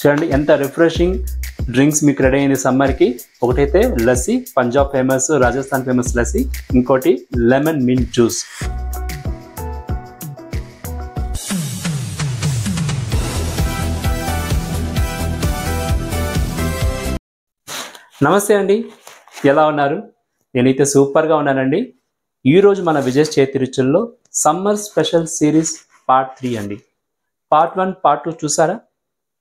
చూడండి ఎంత refreshing drinks మీకు రెడీ అయింది సమ్మర్కి. ఒకటైతే లస్సీ, పంజాబ్ ఫేమస్, రాజస్థాన్ ఫేమస్ లస్సీ, ఇంకోటి లెమన్ మింట్ జ్యూస్. నమస్తే అండి, ఎలా ఉన్నారు? నేనైతే సూపర్గా ఉన్నానండి. ఈరోజు మన విజయ్ చేతి రుచుల్లో సమ్మర్ స్పెషల్ సిరీస్ పార్ట్ 3 అండి. పార్ట్ 1, పార్ట్ 2 చూసారా?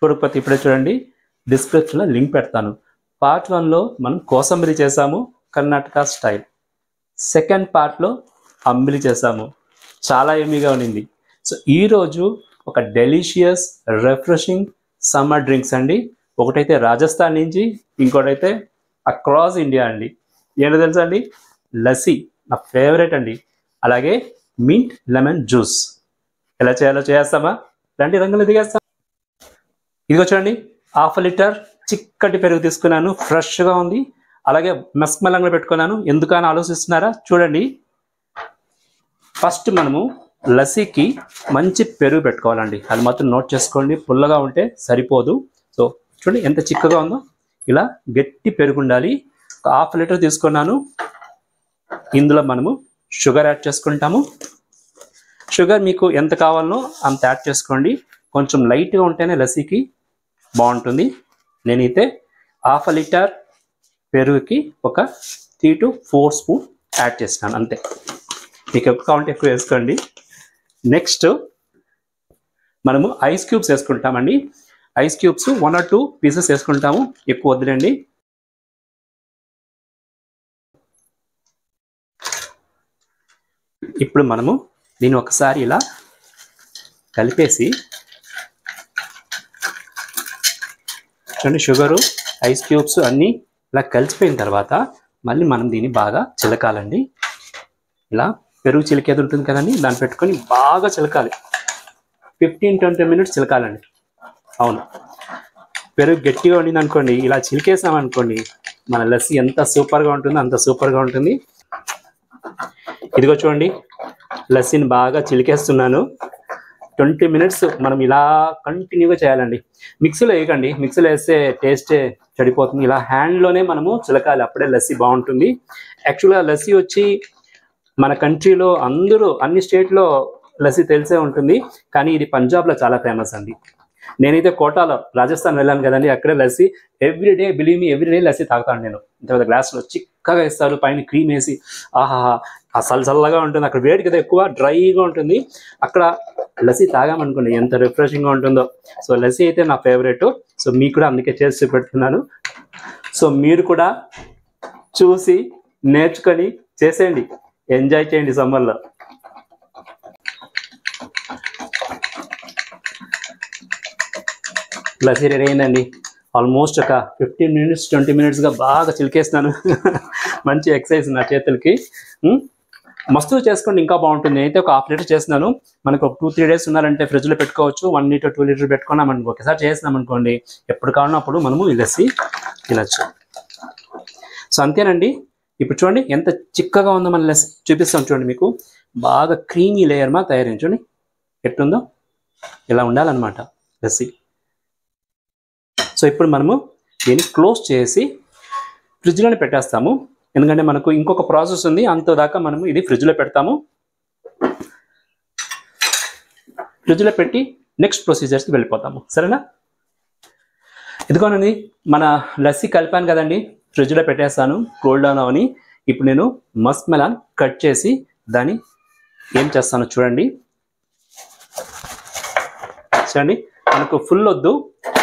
చూడకపోతే ఇప్పుడే చూడండి, డిస్క్రిప్షన్లో లింక్ పెడతాను. పార్ట్ 1లో మనం కోసంబరి చేసాము, కర్ణాటక స్టైల్. సెకండ్ పార్ట్లో అంబలి చేసాము, చాలా ఎమ్మీగా ఉండింది. సో ఈరోజు ఒక డెలిషియస్ రిఫ్రెషింగ్ సమ్మర్ డ్రింక్స్ అండి. ఒకటైతే రాజస్థాన్ నుంచి, ఇంకోటైతే అక్రాస్ ఇండియా అండి. ఏంటో తెలుసా అండి? లస్సీ, నా ఫేవరెట్ అండి. అలాగే మింట్ లెమన్ జ్యూస్. ఎలా చేయాలో చేస్తామా? రండి, రంగులు దిగేస్తాం. ఇదిగో చూడండి, 1/2 లీటర్ చిక్కటి పెరుగు తీసుకున్నాను, ఫ్రెష్గా ఉంది. అలాగే మస్క్ మెలంగా పెట్టుకున్నాను. ఎందుకని ఆలోచిస్తున్నారా? చూడండి, ఫస్ట్ మనము లస్సీకి మంచి పెరుగు పెట్టుకోవాలండి. అది మాత్రం నోట్ చేసుకోండి, పుల్లగా ఉంటే సరిపోదు. సో చూడండి ఎంత చిక్కగా ఉందో. ఇలా గట్టి పెరుగు ఉండాలి. 1/2 లీటర్ తీసుకున్నాను. ఇందులో మనము షుగర్ యాడ్ చేసుకుంటాము. షుగర్ మీకు ఎంత కావాలనో అంత యాడ్ చేసుకోండి. కొంచెం లైట్గా ఉంటేనే లస్సీకి బాగుంటుంది. నేనైతే 1/2 లీటర్ పెరుగుకి ఒక 3 to 4 స్పూన్ యాడ్ చేసినాను, అంతే. మీకు ఎక్కువ కావాలంటే ఎక్కువ వేసుకోండి. నెక్స్ట్ మనము ఐస్ క్యూబ్స్ వేసుకుంటామండి. ఐస్ క్యూబ్స్ 1 or 2 పీసెస్ వేసుకుంటాము, ఎక్కువ వద్దులండి. ఇప్పుడు మనము దీన్ని ఒకసారి ఇలా కలిపేసి, చూడండి షుగరు, ఐస్ క్యూబ్స్ అన్నీ ఇలా కలిసిపోయిన తర్వాత మళ్ళీ మనం దీన్ని బాగా చిలకాలండి. ఇలా పెరుగు చిలికేది ఉంటుంది కదండి, దాన్ని పెట్టుకొని బాగా చిలకాలి. 15-20 minutes చిలకాలండి. అవును, పెరుగు గట్టిగా ఉండింది అనుకోండి, ఇలా చిలికేసామనుకోండి, మన లస్సీ ఎంత సూపర్గా ఉంటుందో అంత సూపర్గా ఉంటుంది. ఇదిగో చూడండి, లస్సీని బాగా చిలికేస్తున్నాను. 20 minutes మనం ఇలా కంటిన్యూగా చేయాలండి. మిక్సీలో వేయకండి, మిక్సీలో వేస్తే టేస్టే చెడిపోతుంది. ఇలా హ్యాండ్లోనే మనము చిలకాలి, అప్పుడే లస్సీ బాగుంటుంది. యాక్చువల్గా లస్సీ వచ్చి మన కంట్రీలో అందరూ అన్ని స్టేట్లో లస్సీ తెలిసే ఉంటుంది, కానీ ఇది పంజాబ్లో చాలా ఫేమస్ అండి. నేనైతే కోటాలో రాజస్థాన్ వెళ్ళాను కదండి, అక్కడే lassi everyday, believe me, everyday lassi తాగుతాను నేను. ఇంత పెద్ద గ్లాస్లో చిక్కగా ఇస్తారు, పైన క్రీమ్ వేసి, ఆహా అసలు చల్లగా ఉంటుంది. అక్కడ వేడి కదా ఎక్కువ, డ్రైగా ఉంటుంది. అక్కడ లస్సీ తాగామనుకోండి ఎంత రిఫ్రెషింగ్గా ఉంటుందో. సో లస్సీ అయితే నా ఫేవరెట్. సో మీకు కూడా అందుకే చేసి పెడుతున్నాను. సో మీరు కూడా చూసి నేర్చుకొని చేసేయండి, ఎంజాయ్ చేయండి సమ్మర్లో. లస్సీ రెడీ అయిందండి. ఆల్మోస్ట్ ఒక 15 minutes 20 minutesగా బాగా చిలికేస్తున్నాను. మంచి ఎక్సర్సైజ్ నా చేతులకి. మస్తు చేసుకోండి, ఇంకా బాగుంటుంది. నేనైతే ఒక 1/2 లీటర్ చేస్తున్నాను. మనకు ఒక 2-3 days ఉన్నారంటే ఫ్రిడ్జ్లో పెట్టుకోవచ్చు. 1 లీటర్ 2 లీటర్ పెట్టుకున్నాం అనుకో, ఒకసారి చేసినాం అనుకోండి, ఎప్పుడు కావాలన్నప్పుడు మనము ఈ లస్సీ తినచ్చు. సో అంతేనండి. ఇప్పుడు చూడండి ఎంత చిక్కగా ఉందో మన లస్సీ. చూపిస్తాం చూడండి, మీకు బాగా క్రీమీ లేయర్ మా తయారైంది. చూడండి ఎట్టుందో, ఇలా ఉండాలన్నమాట లస్సీ. సో ఇప్పుడు మనము దీన్ని క్లోజ్ చేసి ఫ్రిడ్జ్లోనే పెట్టేస్తాము. ఎందుకంటే మనకు ఇంకొక ప్రాసెస్ ఉంది, అంతదాకా మనము ఇది ఫ్రిడ్జ్లో పెడతాము. ఫ్రిడ్జ్లో పెట్టి నెక్స్ట్ ప్రొసీజర్స్కి వెళ్ళిపోతాము, సరేనా? ఇదిగోనండి, మన లస్సీ కలిపాను కదండి, ఫ్రిడ్జ్లో పెట్టేస్తాను కూల్ డౌన్ అవని. ఇప్పుడు నేను మస్క్ మెలాన్ కట్ చేసి దాన్ని ఏం చేస్తానో చూడండి. చూడండి, మనకు ఫుల్ వద్దు,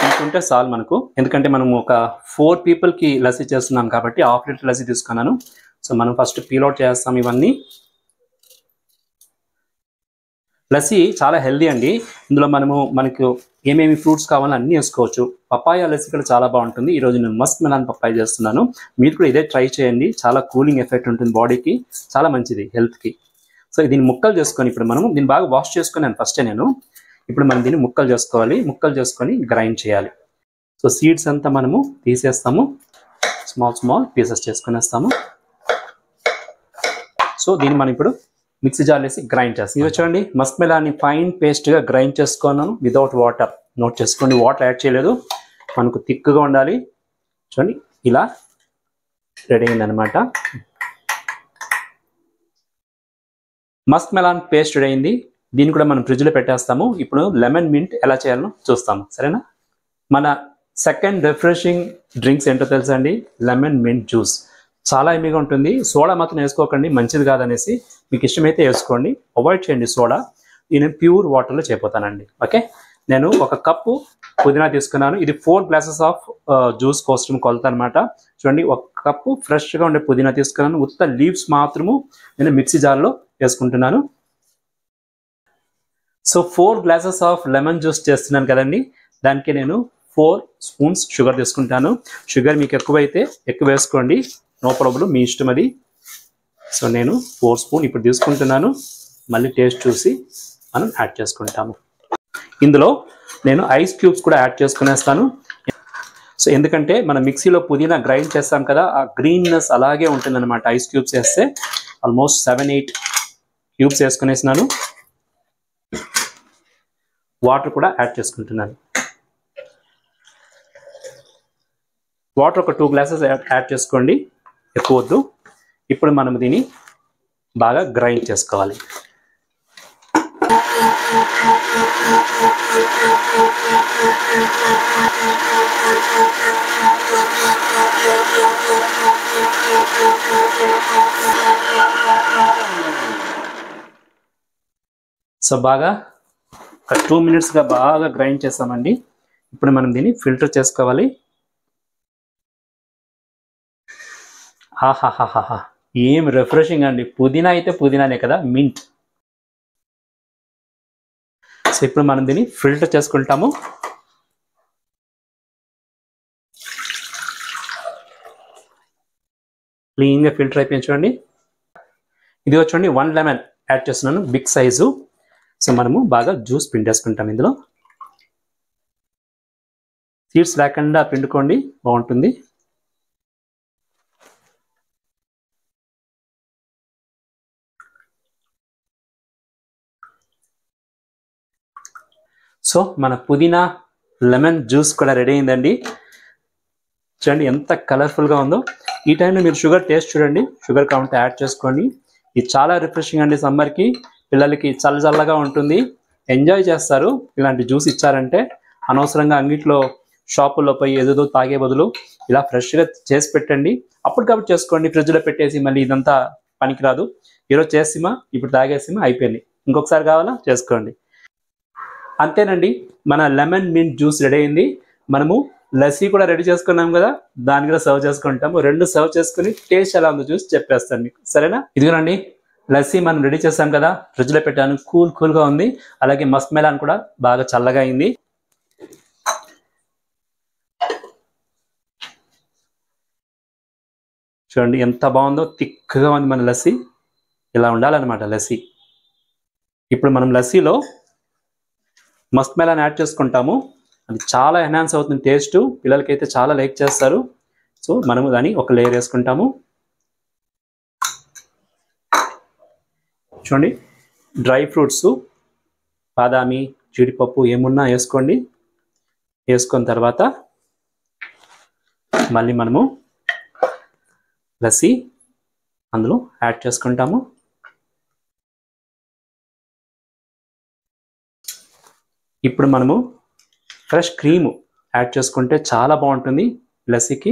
ఇంకుంటే చాలు మనకు. ఎందుకంటే మనం ఒక 4 peopleకి లస్సీ చేస్తున్నాం కాబట్టి 1/2 లీటర్ లస్సీ తీసుకున్నాను. సో మనం ఫస్ట్ పీల్ అవుట్ చేస్తాం ఇవన్నీ. లస్సీ చాలా హెల్దీ అండి. ఇందులో మనకు ఏమేమి ఫ్రూట్స్ కావాలో అన్నీ వేసుకోవచ్చు. పపాయ లస్సీ కూడా చాలా బాగుంటుంది. ఈరోజు నేను మస్క్ మెలాన్ పపాయ చేస్తున్నాను. మీరు కూడా ఇదే ట్రై చేయండి, చాలా కూలింగ్ ఎఫెక్ట్ ఉంటుంది బాడీకి, చాలా మంచిది హెల్త్కి. సో దీన్ని ముక్కలు చేసుకొని ఇప్పుడు మనము దీన్ని బాగా వాష్ చేసుకున్నాను ఫస్టే నేను. ఇప్పుడు మనం దీన్ని ముక్కలు చేసుకోవాలి. ముక్కలు చేసుకొని గ్రైండ్ చేయాలి. సో సీడ్స్ అంతా మనము తీసేస్తాము, స్మాల్ పీసెస్ చేసుకునేస్తాము. సో దీన్ని మనం ఇప్పుడు మిక్సీ జార్ వేసి గ్రైండ్ చేస్తాం. ఇది చూడండి, మస్క్ మెలాన్ని ఫైన్ పేస్ట్గా గ్రైండ్ చేసుకున్నాను వితౌట్ వాటర్. నోట్ చేసుకోండి, వాటర్ యాడ్ చేయలేదు. మనకు థిక్గా ఉండాలి. చూడండి ఇలా రెడీ అయిందనమాట. మస్క్ మెలాన్ పేస్ట్ రెడీ అయింది. దీన్ని కూడా మనం ఫ్రిడ్జ్లో పెట్టేస్తాము. ఇప్పుడు లెమన్ మింట్ ఎలా చేయాలో చూస్తాము, సరేనా? మన సెకండ్ రిఫ్రెషింగ్ డ్రింక్స్ ఏంటో తెలుసా అండి? Lemon mint juice. చాలా ఎమ్మిగా ఉంటుంది. సోడా మాత్రం వేసుకోకండి, మంచిది కాదనేసి. మీకు ఇష్టమైతే వేసుకోండి, అవాయిడ్ చేయండి సోడా. నేను ప్యూర్ వాటర్లో చేయబోతానండి. ఓకే, నేను 1 కప్పు పుదీనా తీసుకున్నాను. ఇది 4 గ్లాసెస్ ఆఫ్ జ్యూస్ కోసం కొలత అనమాట. చూడండి, 1 కప్పు ఫ్రెష్గా ఉండే పుదీనా తీసుకున్నాను. ఉత్త లీవ్స్ మాత్రము నేను మిక్సీ జార్లో వేసుకుంటున్నాను. So 4 glasses of lemon juice చేస్తున్నాను కదండి, దానికి నేను 4 స్పూన్స్ షుగర్ తీసుకుంటాను. షుగర్ మీకు ఎక్కువైతే ఎక్కువ వేసుకోండి, నో ప్రాబ్లం, మీ ఇష్టం అది. సో నేను 4 స్పూన్ ఇప్పుడు తీసుకుంటున్నాను. మళ్ళీ టేస్ట్ చూసి మనం యాడ్ చేసుకుంటాము. ఇందులో నేను ఐస్ క్యూబ్స్ కూడా యాడ్ చేసుకునేస్తాను. సో ఎందుకంటే మనం మిక్సీలో పుదీనా గ్రైండ్ చేస్తాం కదా, ఆ గ్రీన్నెస్ అలాగే ఉంటుందన్నమాట. ఐస్ క్యూబ్స్ వేస్తే ఆల్మోస్ట్ 7-8 క్యూబ్స్ వేసుకునేసినాను. వాటర్ కూడా యాడ్ చేసుకుంటున్నాను. వాటర్ ఒక 2 గ్లాసెస్ యాడ్ చేసుకోండి, ఎక్కువ వద్దు. ఇప్పుడు మనం దీన్ని బాగా గ్రైండ్ చేసుకోవాలి. సో బాగా ఒక 2 మినిట్స్గా బాగా గ్రైండ్ చేస్తామండి. ఇప్పుడు మనం దీన్ని ఫిల్టర్ చేసుకోవాలి. ఆహాహాహా, ఏం రిఫ్రెషింగ్ అండి. పుదీనా అయితే పుదీనానే కదా, మింట్. సో ఇప్పుడు మనం దీన్ని ఫిల్టర్ చేసుకుంటాము. క్లీన్గా ఫిల్టర్ అయిపోయింది చూడండి. ఇది చూడండి 1 లెమన్ యాడ్ చేస్తున్నాను, బిగ్ సైజు. సో మనము బాగా జ్యూస్ పిండేసుకుంటాం. ఇందులో సీడ్స్ లేకుండా పిండుకోండి, బాగుంటుంది. సో మన పుదీనా లెమన్ జ్యూస్ కూడా రెడీ అయిందండి. చూడండి ఎంత కలర్ఫుల్గా ఉందో. ఈ టైంలో మీరు షుగర్ టేస్ట్ చూడండి, షుగర్ కావాలంటే యాడ్ చేసుకోండి. ఇది చాలా రిఫ్రెషింగ్ అండి. సమ్మర్కి పిల్లలకి చల్లగా ఉంటుంది, ఎంజాయ్ చేస్తారు. ఇలాంటి జ్యూస్ ఇచ్చారంటే అనవసరంగా అంగిట్లో షాపుల్లో పోయి ఏదేదో తాగే బదులు ఇలా ఫ్రెష్గా చేసి పెట్టండి. అప్పటికప్పుడు చేసుకోండి, ఫ్రిడ్జ్లో పెట్టేసి మళ్ళీ ఇదంతా పనికిరాదు. ఈరోజు చేసిమా, ఇప్పుడు తాగేసిమా, అయిపోయింది. ఇంకొకసారి కావాలా చేసుకోండి. అంతేనండి, మన లెమన్ మింట్ జ్యూస్ రెడీ అయింది. మనము లస్సీ కూడా రెడీ చేసుకున్నాం కదా, దాన్ని కూడా సర్వ్ చేసుకుంటాము. 2 సర్వ్ చేసుకుని టేస్ట్ ఎలా ఉందో చూసి చెప్పేస్తాను మీకు, సరేనా? ఇదిగోనండి లస్సీ మనం రెడీ చేస్తాం కదా, ఫ్రిడ్జ్లో పెట్టాను. కూల్గా ఉంది. అలాగే మస్క్ మెలాన్ కూడా బాగా చల్లగా అయింది. చూడండి ఎంత బాగుందో, థిక్గా ఉంది మన లస్సీ. ఇలా ఉండాలన్నమాట లస్సీ. ఇప్పుడు మనం లస్సీలో మస్క్ మెలాన్ యాడ్ చేసుకుంటాము. అది చాలా ఎన్హాన్స్ అవుతుంది టేస్ట్. పిల్లలకైతే చాలా లైక్ చేస్తారు. సో మనము దాన్ని ఒక లేయర్ వేసుకుంటాము. చూడండి, డ్రై ఫ్రూట్స్, బాదామి, జీడిపప్పు ఏమున్నా వేసుకోండి. వేసుకున్న తర్వాత మళ్ళీ మనము లస్సీ అందులో యాడ్ చేసుకుంటాము. ఇప్పుడు మనము ఫ్రెష్ క్రీము యాడ్ చేసుకుంటే చాలా బాగుంటుంది లస్సీకి.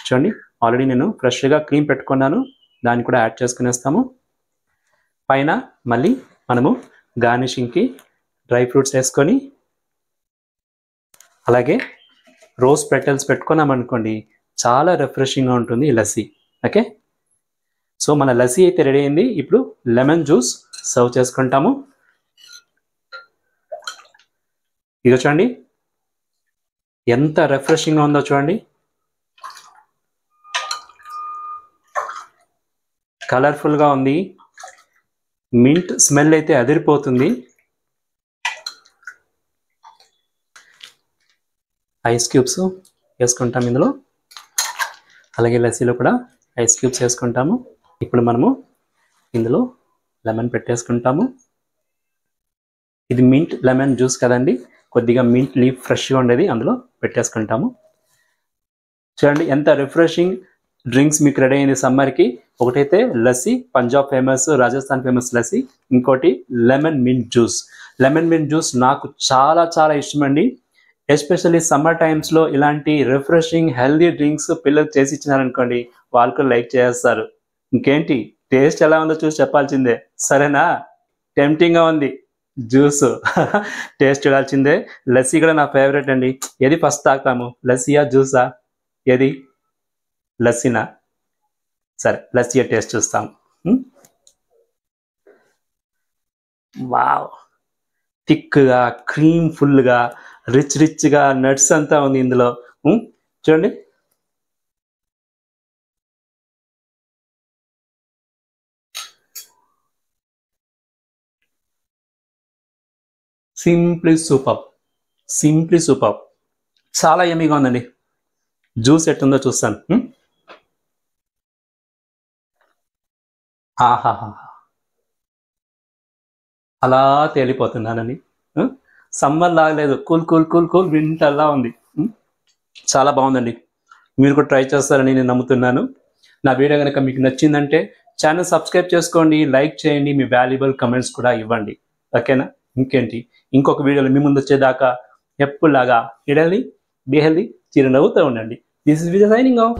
చూడండి, ఆల్రెడీ నేను ఫ్రెష్గా క్రీమ్ పెట్టుకున్నాను, దాన్ని కూడా యాడ్ చేసుకునేస్తాము. పైన మళ్ళీ మనము గార్నిషింగ్కి డ్రై ఫ్రూట్స్ వేసుకొని, అలాగే రోజ్ పెటల్స్ పెట్టుకున్నామనుకోండి, చాలా రిఫ్రెషింగ్గా ఉంటుంది ఈ లస్సీ. ఓకే, సో మన లస్సీ అయితే రెడీ అయింది. ఇప్పుడు లెమన్ జ్యూస్ సర్వ్ చేసుకుంటాము. ఇది చూడండి ఎంత రిఫ్రెషింగ్గా ఉందో చూడండి. కలర్ఫుల్గా ఉంది. మింట్ స్మెల్ అయితే అదిరిపోతుంది. ఐస్ క్యూబ్స్ వేసుకుంటాం ఇందులో, అలాగే లస్సీలో కూడా ఐస్ క్యూబ్స్ వేసుకుంటాము. ఇప్పుడు మనము ఇందులో లెమన్ పెట్టేసుకుంటాము. ఇది మింట్ లెమన్ జ్యూస్ కదండి, కొద్దిగా మింట్ లీఫ్ ఫ్రెష్గా ఉండేది అందులో పెట్టేసుకుంటాము. చూడండి ఎంత రిఫ్రెషింగ్ డ్రింక్స్ మీకు రెడీ అయింది సమ్మర్కి. ఒకటైతే లస్సీ, పంజాబ్ ఫేమస్, రాజస్థాన్ ఫేమస్ లస్సీ. ఇంకోటి lemon mint juice. Lemon mint juice నాకు చాలా చాలా ఇష్టం అండి. ఎస్పెషల్లీ సమ్మర్ టైమ్స్లో ఇలాంటి రిఫ్రెషింగ్ హెల్దీ డ్రింక్స్ పిల్లలు చేసి ఇచ్చినారనుకోండి, వాళ్ళు కూడా లైక్ చేస్తారు. ఇంకేంటి టేస్ట్ ఎలా ఉందో చూసి చెప్పాల్సిందే, సరేనా? టెంప్టింగ్గా ఉంది జ్యూస్. టేస్ట్ చూడాల్సిందే. లస్సీ కూడా నా ఫేవరెట్ అండి. ఏది ఫస్ట్ తాగుతాము, లస్సీయా జ్యూసా? ఏది? లస్సీనా? సరే లస్సీ టేస్ట్ చూస్తాం. వావ్, థిక్గా, క్రీమ్ ఫుల్గా, రిచ్గా నట్స్ అంతా ఉంది ఇందులో. చూడండి. Simply super. చాలా యమ్మీగా ఉందండి. జ్యూస్ ఎట్టుందో చూస్తాను. ఆహాహా, అలా తేలిపోతున్నానని. సమ్మర్ లాగలేదు, కూల్ వింటర్లా ఉంది. చాలా బాగుందండి. మీరు కూడా ట్రై చేస్తారని నేను నమ్ముతున్నాను. నా వీడియో కనుక మీకు నచ్చిందంటే ఛానల్ సబ్స్క్రైబ్ చేసుకోండి, లైక్ చేయండి, మీ వాల్యుబుల్ కమెంట్స్ కూడా ఇవ్వండి. ఓకేనా? ఇంకేంటి, ఇంకొక వీడియోలో మీ ముందు వచ్చేదాకా ఎప్పుడులాగా బీ హెల్దీ, చిరునవ్వుతూ ఉండండి. This is Vijay signing off.